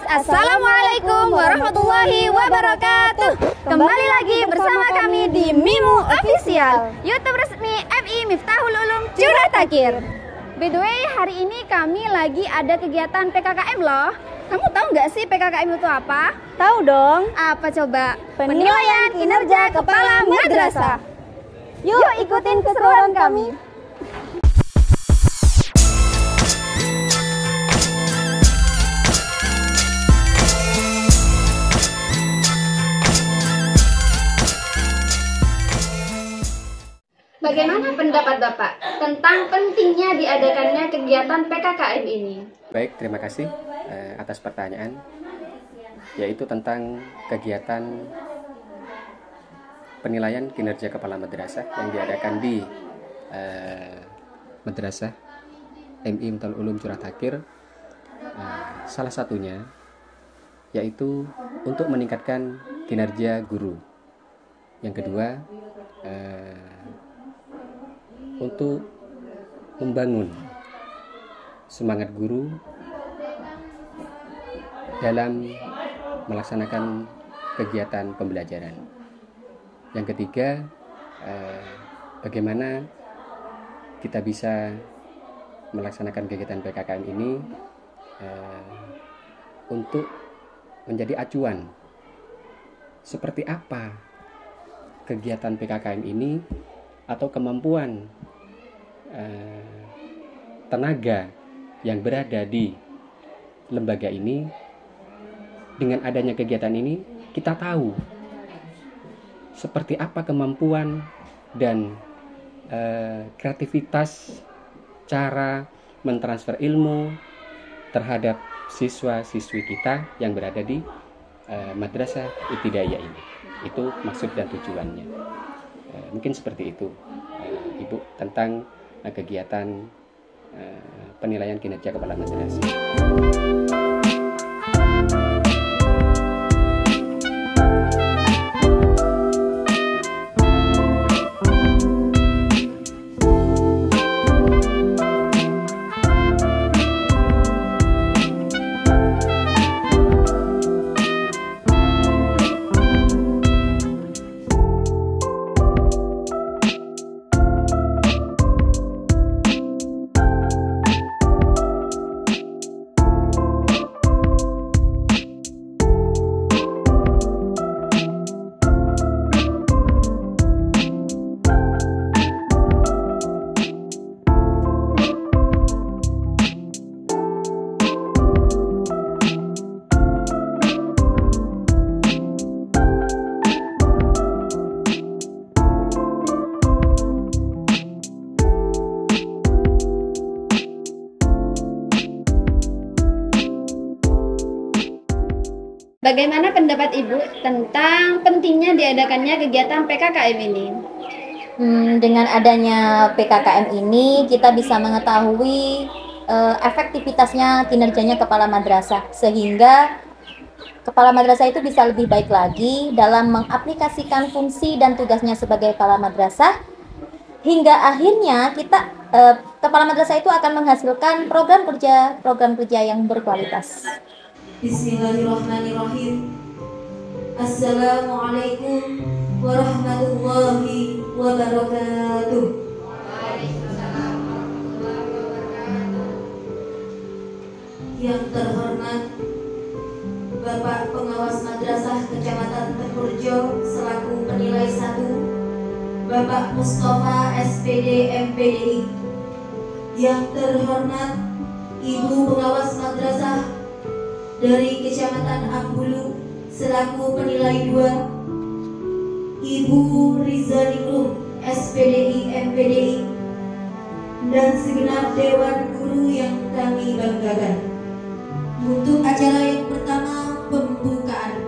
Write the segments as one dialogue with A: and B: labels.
A: Assalamualaikum warahmatullahi wabarakatuh. Kembali lagi bersama kami di Mimu Official, YouTube resmi MI Miftahul Ulum Curah Takir. By the way, hari ini kami lagi ada kegiatan PKKM loh. Kamu tahu nggak sih PKKM itu apa?
B: Tahu dong.
A: Apa coba?
B: Penilaian kinerja kepala madrasah.
A: Yuk ikutin keseruan kami. Bagaimana pendapat Bapak tentang pentingnya diadakannya kegiatan PKKM ini?
C: Baik, terima kasih atas pertanyaan, yaitu tentang kegiatan penilaian kinerja kepala madrasah yang diadakan di Madrasah MI Miftahul Ulum Curah Takir. Salah satunya yaitu untuk meningkatkan kinerja guru. Yang kedua, untuk membangun semangat guru dalam melaksanakan kegiatan pembelajaran. Yang ketiga, bagaimana kita bisa melaksanakan kegiatan PKKM ini untuk menjadi acuan seperti apa kegiatan PKKM ini atau kemampuan tenaga yang berada di lembaga ini. Dengan adanya kegiatan ini, kita tahu seperti apa kemampuan dan kreativitas cara mentransfer ilmu terhadap siswa-siswi kita yang berada di Madrasah Ibtidaiyah ini. Itu maksud dan tujuannya. Mungkin seperti itu, Ibu, tentang kegiatan penilaian kinerja kepala madrasah.
A: Bagaimana pendapat Ibu tentang pentingnya diadakannya kegiatan PKKM ini?
B: Dengan adanya PKKM ini, kita bisa mengetahui efektivitasnya kinerjanya kepala madrasah, sehingga kepala madrasah itu bisa lebih baik lagi dalam mengaplikasikan fungsi dan tugasnya sebagai kepala madrasah, hingga akhirnya kepala madrasah itu akan menghasilkan program kerja yang berkualitas.
D: Bismillahirrahmanirrahim. Assalamualaikum warahmatullahi wabarakatuh. Yang terhormat Bapak Pengawas Madrasah Kecamatan Tepurjo selaku penilai 1, Bapak Mustafa SPD MPDI. Yang terhormat Ibu Pengawas Madrasah dari Kecamatan Ambulu selaku penilai 2, Ibu Rizaningrum SPDI MPDI, dan segenap dewan guru yang kami banggakan. Untuk acara yang pertama, pembukaan.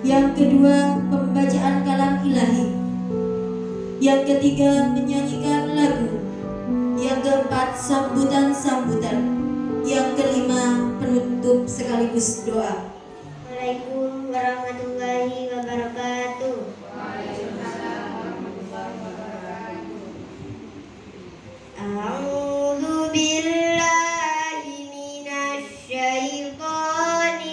D: Yang kedua, pembacaan kalam ilahi. Yang ketiga, menyanyikan lagu. Yang keempat, sambutan-sambutan. Yang kelima, penutup sekaligus doa.
E: Assalamualaikum warahmatullahi wabarakatuh. A'udzu billahi minasy syaithanir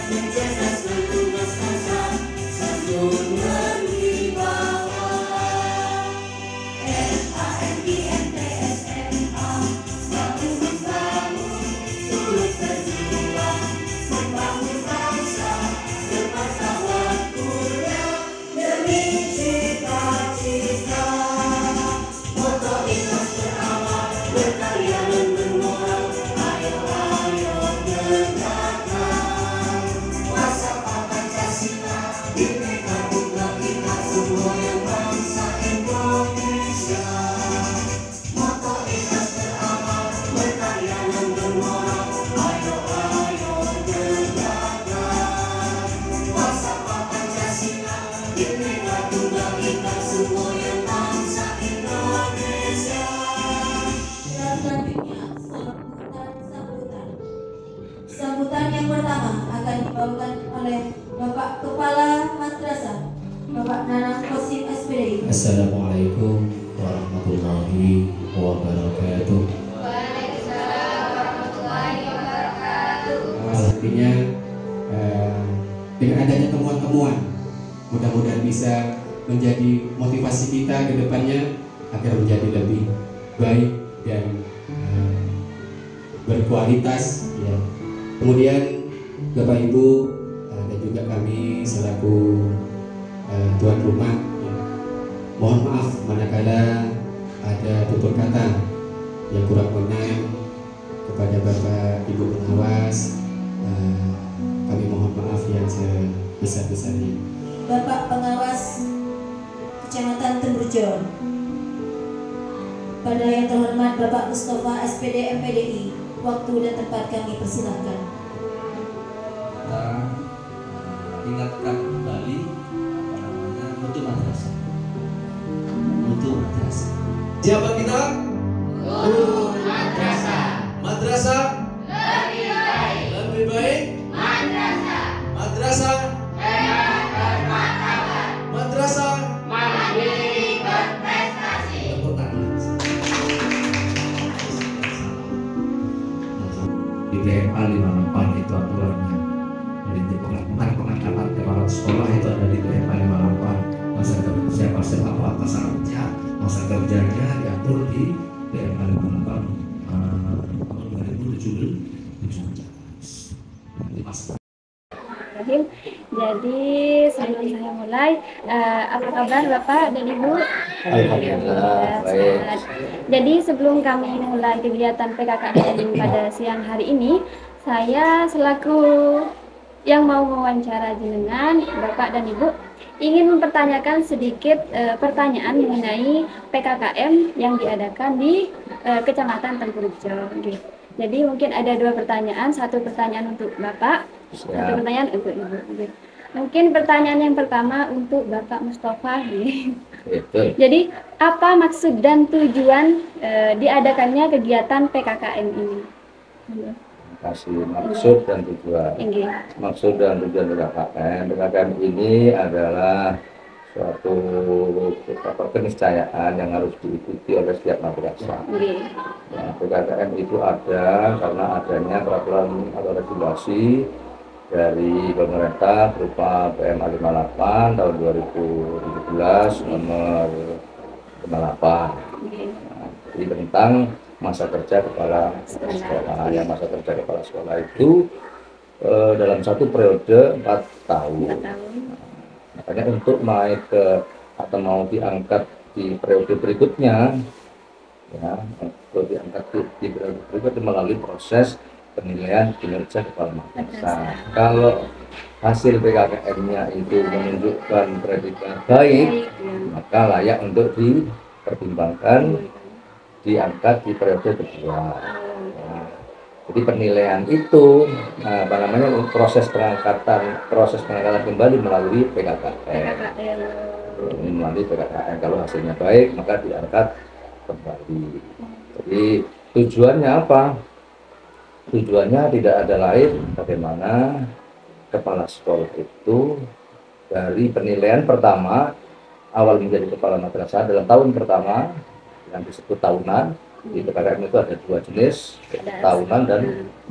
D: menjaga seluruh bangsa santun berwibawa. FANIMTSMA bangun-bangun turut berjuang membangun bangsa bermartabat mulia demi cita-cita. Moto ikhlas beramal berkarya dan bermoral, ayo tegakkan wasapa Pancasila, Bhinneka Tunggal Ika semua yang bangsa Indonesia. Moto ikhlas beramal berkarya dan bermoral, ayo tegakkan wasapa Pancasila, Bhinneka Tunggal Ika semua yang bangsa Indonesia. Selanjutnya sambutan. Sambutan yang pertama akan dibawakan oleh Bapak Kepala Madrasah, Bapak Nanang Kosim SPDI.
F: Assalamualaikum warahmatullahi wabarakatuh.
C: Artinya dengan adanya temuan-temuan, mudah-mudahan bisa menjadi motivasi kita ke depannya agar menjadi lebih baik dan berkualitas. Ya. Kemudian Bapak Ibu dan juga kami selaku tuan rumah, ya, mohon maaf manakala ada tutur kata yang kurang berkenan kepada Bapak Ibu pengawas. Kami mohon maaf yang sebesar-besarnya.
D: Bapak Pengawas Kecamatan Temurjo, pada yang terhormat Bapak Mustafa SPD MPDI, waktu dan tempat kami persilahkan.
F: Kita ingatkan kembali mutu madrasah. Mutu madrasah. Siapa kita? Guru madrasah. Madrasah lebih baik. Lebih baik. Madrasah. Madrasah bermartabat. Madrasah mandiri berprestasi. Tepuk tangan. Di DMA 58 itu aturannya. Jadi pengangkatan kepala sekolah itu ada di DMA 58. Masa kerja pasien apa atas kerja, masa kerjanya diatur di DMA 58 tahun 2017.
A: Jadi sebelum saya mulai, apa kabar Bapak dan Ibu?
F: Alhamdulillah, baik.
A: Jadi sebelum kami mulai kegiatan PKKM pada siang hari ini, saya selaku yang mau mewawancara jenengan, Bapak dan Ibu, ingin mempertanyakan sedikit pertanyaan mengenai PKKM yang diadakan di Kecamatan Tempurjo. Jadi mungkin ada dua pertanyaan, satu pertanyaan untuk Bapak, satu pertanyaan untuk Ibu. Mungkin pertanyaan yang pertama untuk Bapak Mustafa. Jadi apa maksud dan tujuan diadakannya kegiatan PKKM ini?
F: Kasih maksud dan tujuan. Maksud dan tujuan PKKM ini adalah suatu keniscayaan yang harus diikuti oleh setiap madrasah. Ya, PKKM itu ada karena adanya peraturan atau regulasi dari pemerintah berupa PMA 58 tahun 2017 nomor 58. Nah, jadi tentang masa kerja kepala sekolah. Yang masa kerja kepala sekolah itu dalam satu periode 4 tahun. Makanya untuk naik ke atau mau diangkat di periode berikutnya, ya, untuk diangkat di periode berikutnya melalui proses penilaian kinerja kepala madrasah. Kalau hasil PKKM-nya itu menunjukkan predikat baik, maka layak untuk dipertimbangkan diangkat di periode kedua. Jadi penilaian itu, proses pengangkatan kembali melalui PKKM. Melalui PKKM, kalau hasilnya baik maka diangkat kembali. Jadi tujuannya apa? Tujuannya tidak ada lain bagaimana kepala sekolah itu dari penilaian pertama awal menjadi kepala madrasah dalam tahun pertama yang disebut tahunan, Di PKKM itu ada 2 jenis, tahunan dan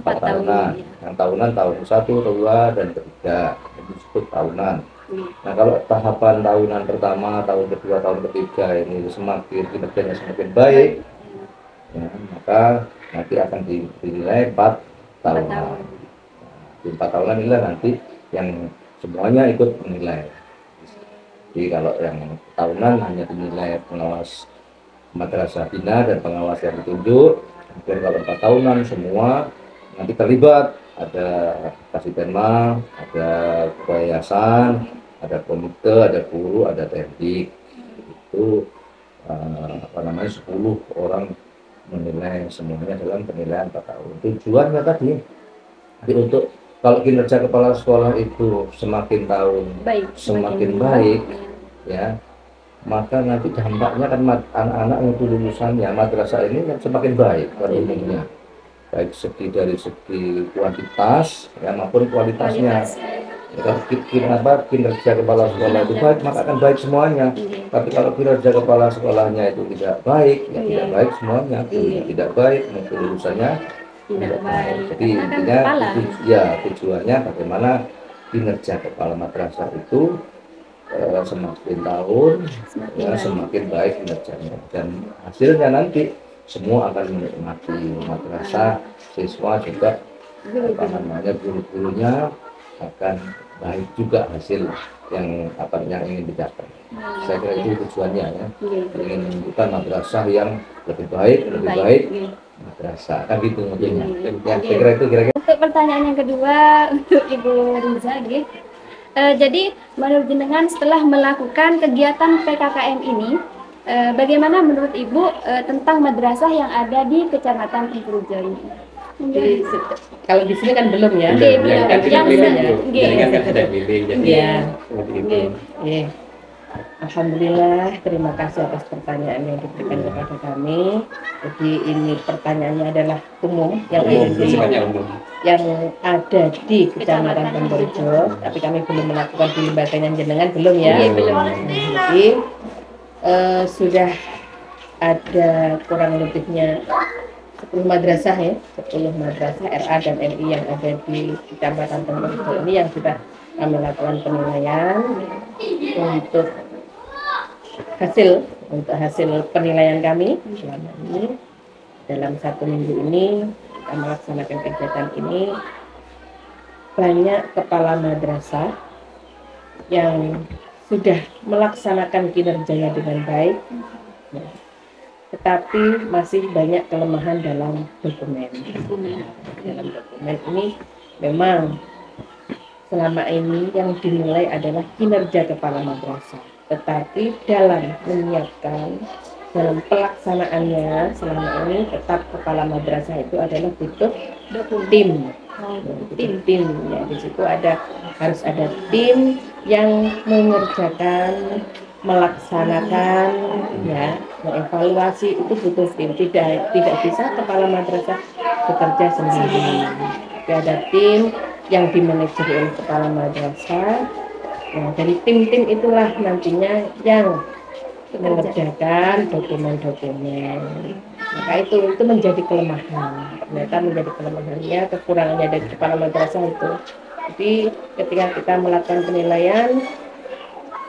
F: 4 tahunan. Yang tahunan tahun 1, 2, dan ketiga, itu disebut tahunan. Nah, kalau tahapan tahunan pertama, tahun kedua, tahun ketiga ini semakin kinerjanya semakin baik, ya, maka nanti akan dinilai 4 tahunan. Di 4 tahunan inilah nanti yang semuanya ikut menilai. Jadi kalau yang tahunan hanya dinilai pengawas madrasah bina dan pengawas yang ditunjuk. Kemudian kalau 4 tahunan semua nanti terlibat, ada Kasipenma, ada yayasan, ada komite, ada guru, ada teknik. Itu 10 orang menilai semuanya dalam penilaian 4 tahun. Tujuannya tadi untuk kalau kinerja kepala sekolah itu semakin tahun semakin baik, ya, maka nanti dampaknya kan anak-anak yang lulusannya madrasah ini kan semakin baik pada umumnya, baik dari segi kuantitas ya maupun kualitasnya. Kalau kinerja kepala sekolah itu baik, maka akan baik semuanya. Tapi kalau kinerja kepala sekolahnya itu tidak baik, ya tidak baik semuanya. Tidak baik, mungkin lulusannya tidak baik. Jadi intinya tujuannya bagaimana kinerja kepala madrasah itu semakin tahun semakin baik kinerjanya, dan hasilnya nanti semua akan menikmati madrasah, siswa juga guru-gurunya akan baik juga hasil yang ingin dicapai. Saya kira itu tujuannya ya, ingin menunjukkan madrasah yang lebih baik madrasah kan gitu maksudnya. Ya, saya kira itu kira-kira.
A: Untuk pertanyaan yang kedua untuk Ibu Riza, jadi menurut jenengan setelah melakukan kegiatan PKKM ini, bagaimana menurut Ibu tentang madrasah yang ada di Kecamatan Tempurjo ini?
G: Jadi, kalau di sini kan belum ya.
A: Belum.
G: Kan sudah pilih ya.
C: Jadi kan sudah pilih jadi seperti itu.
G: Alhamdulillah, terima kasih atas pertanyaan yang diberikan kepada kami. Jadi ini pertanyaannya adalah umum yang ada di Kecamatan Tempurjo, tapi kami belum melakukan di lembaganya jenengan, belum ya?
A: Belum.
G: Jadi sudah ada kurang lebihnya 10 madrasah ya, 10 madrasah RA dan MI yang ada di Kecamatan Tempurjo ini yang sudah kami lakukan penilaian. Untuk hasil penilaian kami selama ini, dalam 1 minggu ini kita melaksanakan kegiatan ini, banyak kepala madrasah yang sudah melaksanakan kinerjanya dengan baik, tetapi masih banyak kelemahan dalam dokumen. Dalam dokumen ini memang selama ini yang dinilai adalah kinerja kepala madrasah, tetapi dalam menyiapkan, dalam pelaksanaannya selama ini tetap kepala madrasah itu adalah butuh tim. Tim ya, di situ harus ada tim yang mengerjakan, melaksanakan, ya, mengevaluasi, itu butuh tim. Tidak bisa kepala madrasah bekerja sendiri. Tapi ada tim yang dimanajeri oleh kepala madrasah. Nah, dari tim-tim itulah nantinya yang mengerjakan dokumen-dokumen. Maka itu menjadi kelemahan. Ternyata menjadi kelemahannya, kekurangannya dari kepala madrasah itu. Jadi ketika kita melakukan penilaian,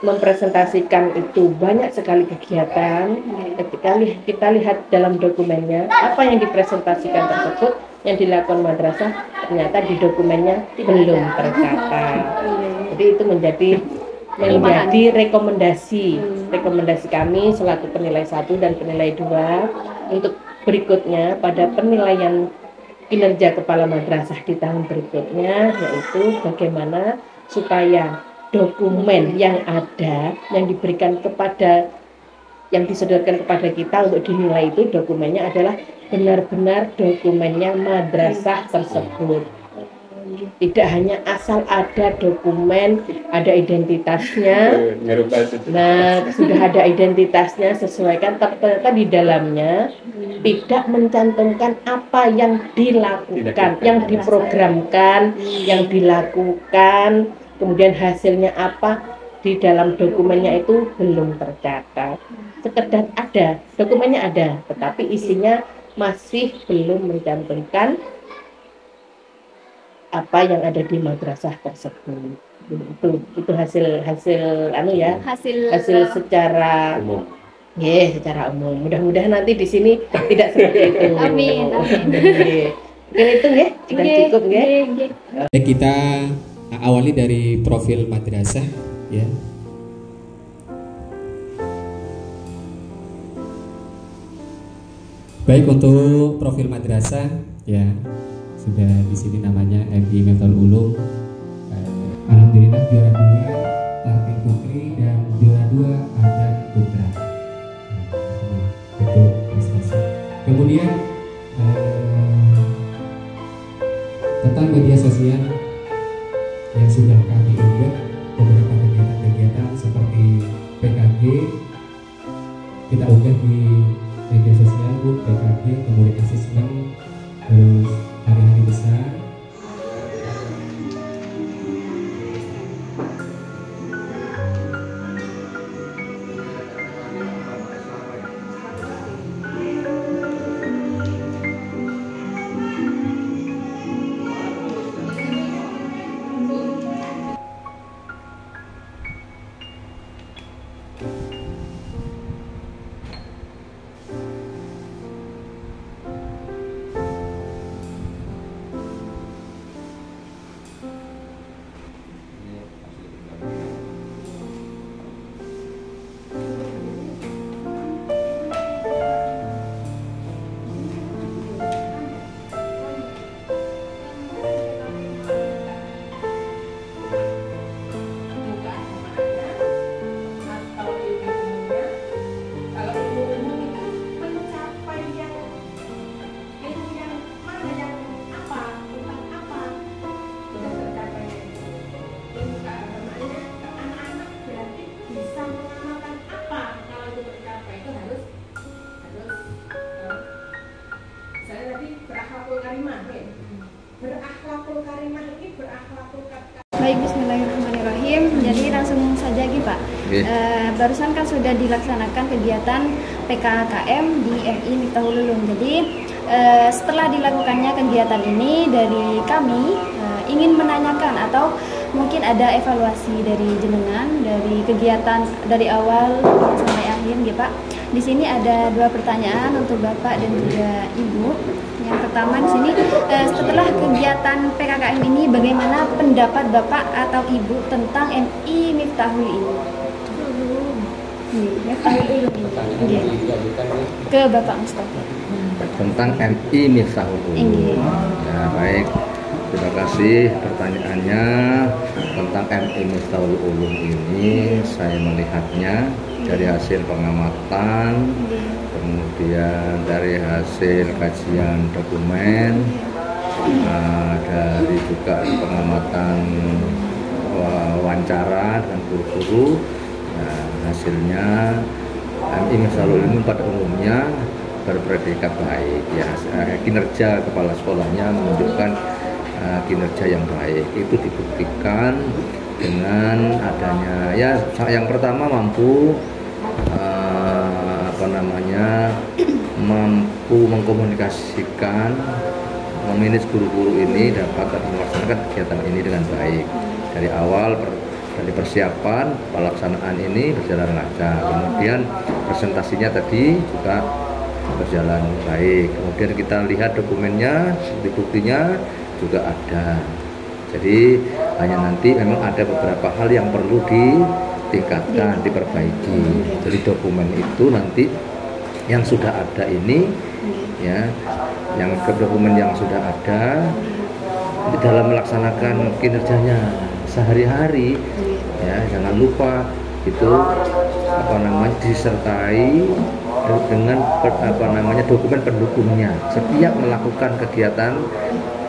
G: mempresentasikan itu banyak sekali kegiatan. Ketika kita lihat dalam dokumennya apa yang dipresentasikan tersebut yang dilakukan madrasah, ternyata di dokumennya belum tercatat. Jadi itu menjadi rekomendasi kami selaku penilai 1 dan penilai 2 untuk berikutnya pada penilaian kinerja kepala madrasah di tahun berikutnya, yaitu bagaimana supaya dokumen yang ada yang diberikan kepada, yang disodorkan kepada kita untuk dinilai itu dokumennya adalah benar-benar dokumennya madrasah tersebut. Tidak hanya asal ada dokumen, ada identitasnya. Nah, sudah ada identitasnya sesuaikan, ternyata di dalamnya tidak mencantumkan apa yang dilakukan, yang diprogramkan, yang dilakukan, kemudian hasilnya apa, di dalam dokumennya itu belum tercatat. Sekedar ada, dokumennya ada, tetapi isinya masih belum mencantumkan apa yang ada di madrasah tersebut. Itu hasil anu ya, hasil secara
F: Umum.
G: secara umum. Mudah-mudahan nanti di sini tidak seperti itu.
A: Amin, amin.
G: Mungkin itu ya, sudah cukup ya.
C: Kita awali dari profil madrasah ya. Baik, untuk profil madrasah ya sudah di sini namanya MI Miftahul Ulum. Alhamdulillah juara 2 Tahfidz Putri dan juara 2 ada Putra. Untuk prestasi. Kemudian tentang media sosial yang sudah kami unggah beberapa kegiatan-kegiatan seperti PKG kita unggah di media sosial Bu, PKG, kemudian asesmen, terus hari-hari besar.
A: Baik, bismillahirrahmanirrahim. Jadi langsung saja Ki Pak. Barusan kan sudah dilaksanakan kegiatan PKKM di MI Miftahul Ulum. Jadi setelah dilakukannya kegiatan ini dari kami ingin menanyakan atau mungkin ada evaluasi dari jenengan dari kegiatan dari awal sampai akhir ya Pak. Di sini ada 2 pertanyaan untuk Bapak dan juga Ibu. Yang pertama di sini setelah kegiatan PKKM ini bagaimana pendapat Bapak atau Ibu tentang MI Miftahul ini? Miftahul ini. Ke Bapak Mustafa.
F: Tentang MI Miftahul Ulum. Ya, baik. Terima kasih pertanyaannya tentang MI Miftahul Ulum ini. Saya melihatnya dari hasil pengamatan, kemudian dari hasil kajian dokumen, dari juga pengamatan wawancara dengan guru-guru. Nah, hasilnya MI Miftahul Ulum pada umumnya berpredikat baik ya, kinerja kepala sekolahnya menunjukkan kinerja yang baik. Itu dibuktikan dengan adanya ya yang pertama mampu mampu mengkomunikasikan, memanage guru-guru ini dapat melaksanakan kegiatan ini dengan baik dari awal dari persiapan pelaksanaan ini berjalan lancar, kemudian presentasinya tadi juga berjalan baik, kemudian kita lihat dokumennya, buktinya juga ada. Jadi hanya nanti memang ada beberapa hal yang perlu ditingkatkan, diperbaiki. Jadi dokumen itu nanti yang sudah ada ini ya, yang dokumen yang sudah ada itu dalam melaksanakan kinerjanya sehari-hari ya, jangan lupa itu disertai dengan dokumen pendukungnya. Setiap melakukan kegiatan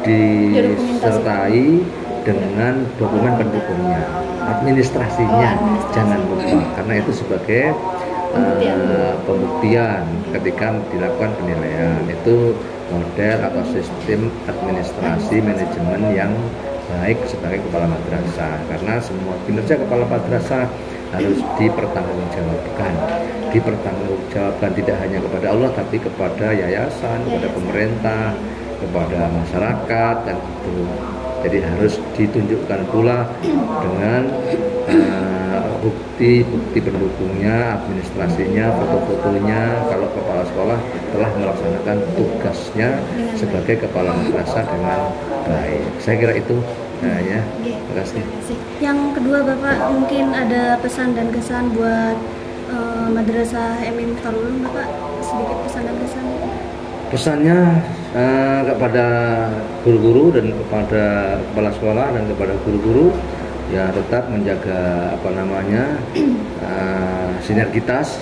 F: disertai dengan dokumen pendukungnya, administrasinya jangan lupa, karena itu sebagai pembuktian ketika dilakukan penilaian. Itu model atau sistem administrasi manajemen yang baik sebagai kepala madrasah, karena semua kinerja kepala madrasah harus dipertanggungjawabkan tidak hanya kepada Allah tapi kepada yayasan, kepada pemerintah, kepada masyarakat, dan itu jadi harus ditunjukkan pula dengan bukti pendukungnya, administrasinya, foto-fotonya kalau kepala sekolah telah melaksanakan tugasnya sebagai kepala madrasah dengan baik. Saya kira itu ya. Terima kasih.
H: Yang kedua, Bapak mungkin ada pesan dan kesan buat Madrasah MI Miftaul Ulum, Bapak, sedikit pesan dan kesan.
F: Pesannya kepada guru-guru dan kepada kepala sekolah dan kepada guru-guru ya tetap menjaga sinergitas,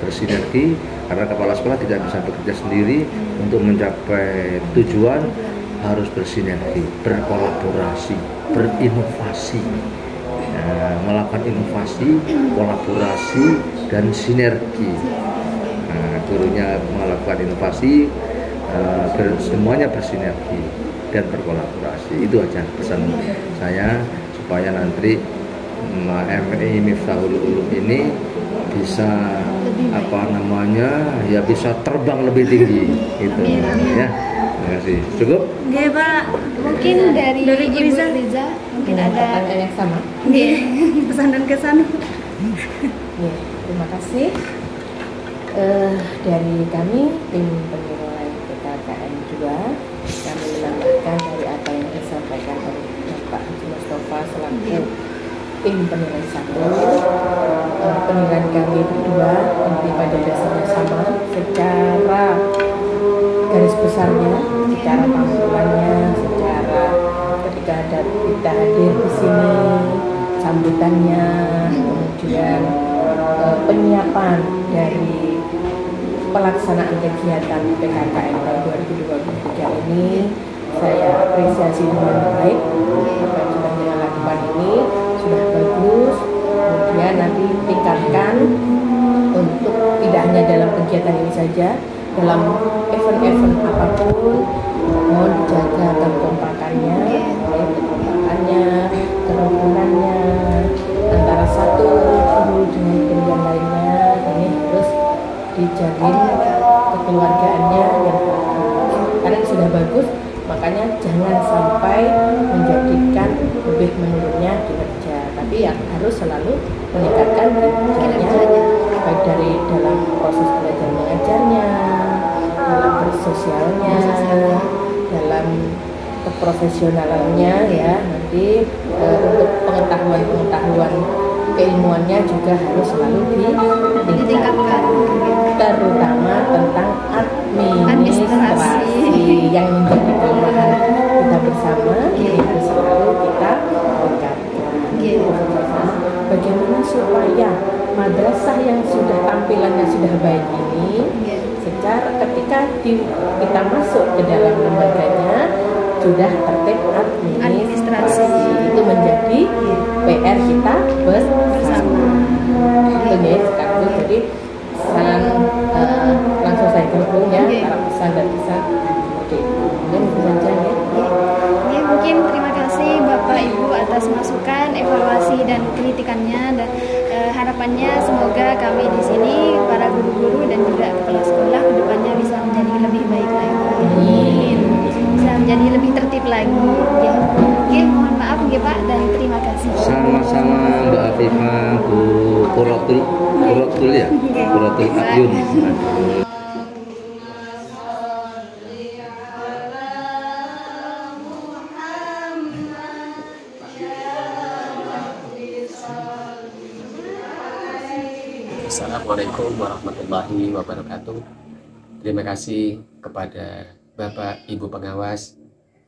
F: bersinergi, karena kepala sekolah tidak bisa bekerja sendiri. Untuk mencapai tujuan harus bersinergi, berkolaborasi, berinovasi, melakukan inovasi, kolaborasi, dan sinergi. Gurunya melakukan inovasi, semuanya bersinergi dan berkolaborasi. Itu aja pesan saya, supaya nanti MI Miftaul Ulum ini bisa bisa terbang lebih tinggi gitu ya. Terima kasih. Cukup?
H: Oke, Pak.
A: Mungkin dari Ibu Riza mungkin ada
G: yang sama.
H: pesan dan kesan.
G: Ya, terima kasih. Dari kami tim penilai PKKM 2, kami menambahkan dari apa yang disampaikan oleh Bapak Haji Mustafa selaku tim penilai 1. Penilaian kami berdua inti pada dasarnya sama, secara garis besarnya, secara tampilannya, secara ketika kita hadir di sini, sambutannya, kemudian penyiapan dari pelaksanaan kegiatan PKKM tahun 2023 ini, saya apresiasi dengan baik. Apa yang sudah kita lakukan ini sudah bagus. Kemudian nanti tingkatkan untuk tidak hanya dalam kegiatan ini saja, dalam event-event apapun, mohon dijaga kekompakannya, kerukunannya antara satu guru dengan guru yang lainnya. Ini harus dijalin kekeluargaannya yang bagus. Karena ini sudah bagus, makanya jangan sampai menjadikan lebih menurunnya kinerja, tapi yang harus selalu meningkatkan kinerjanya, baik dari dalam proses belajar mengajarnya, dalam bersosialnya, dalam keprofesionalannya ya. Nanti untuk pengetahuan keilmuannya juga harus selalu ditingkatkan, terutama tentang administrasi yang menjadi kelemahan kita bersama. Ini harus selalu kita tingkatkan. Bagaimana supaya madrasah yang sudah tampilannya sudah baik ini, secara ketika kita masuk ke dalam lembaganya sudah tertib administrasi, itu menjadi PR kita bersama. Itu ya, sekarang itu jadi pesan langsung saya gabung ya, para pesan dan pesan. Oke, kemudian itu saja ya.
A: Mungkin terima kasih Bapak Ibu atas masukan, evaluasi dan kritikannya, dan harapannya semoga kami di sini para guru-guru dan juga kepala sekolah kedepannya bisa menjadi lebih baik lagi, bisa menjadi lebih tertib lagi ya. Oke, mohon maaf ya Pak, dan terima kasih.
F: Sama-sama Mbak Afifah, Bu Quratul ya, Quratul Ayun.
I: Assalamualaikum warahmatullahi wabarakatuh. Terima kasih kepada Bapak Ibu pengawas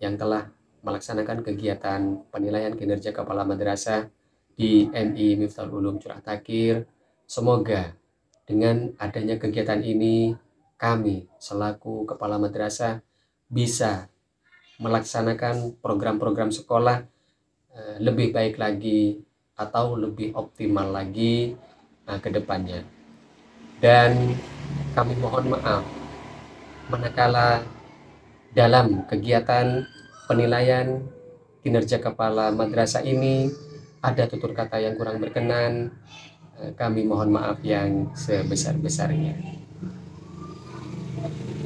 I: yang telah melaksanakan kegiatan penilaian kinerja kepala madrasah di MI Miftaul Ulum Curah Takir. Semoga dengan adanya kegiatan ini kami selaku kepala madrasah bisa melaksanakan program-program sekolah lebih baik lagi atau lebih optimal lagi ke depannya. Dan kami mohon maaf manakala dalam kegiatan penilaian kinerja kepala madrasah ini ada tutur kata yang kurang berkenan, kami mohon maaf yang sebesar-besarnya.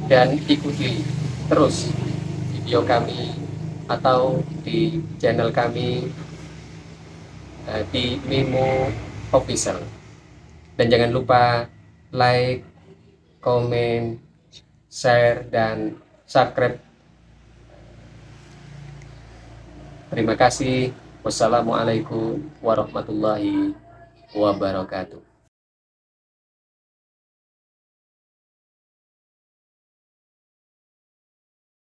I: Dan ikuti terus video kami atau di channel kami di Mimo Official. Dan jangan lupa like, komen, share, dan subscribe. Terima kasih. Wassalamualaikum warahmatullahi wabarakatuh.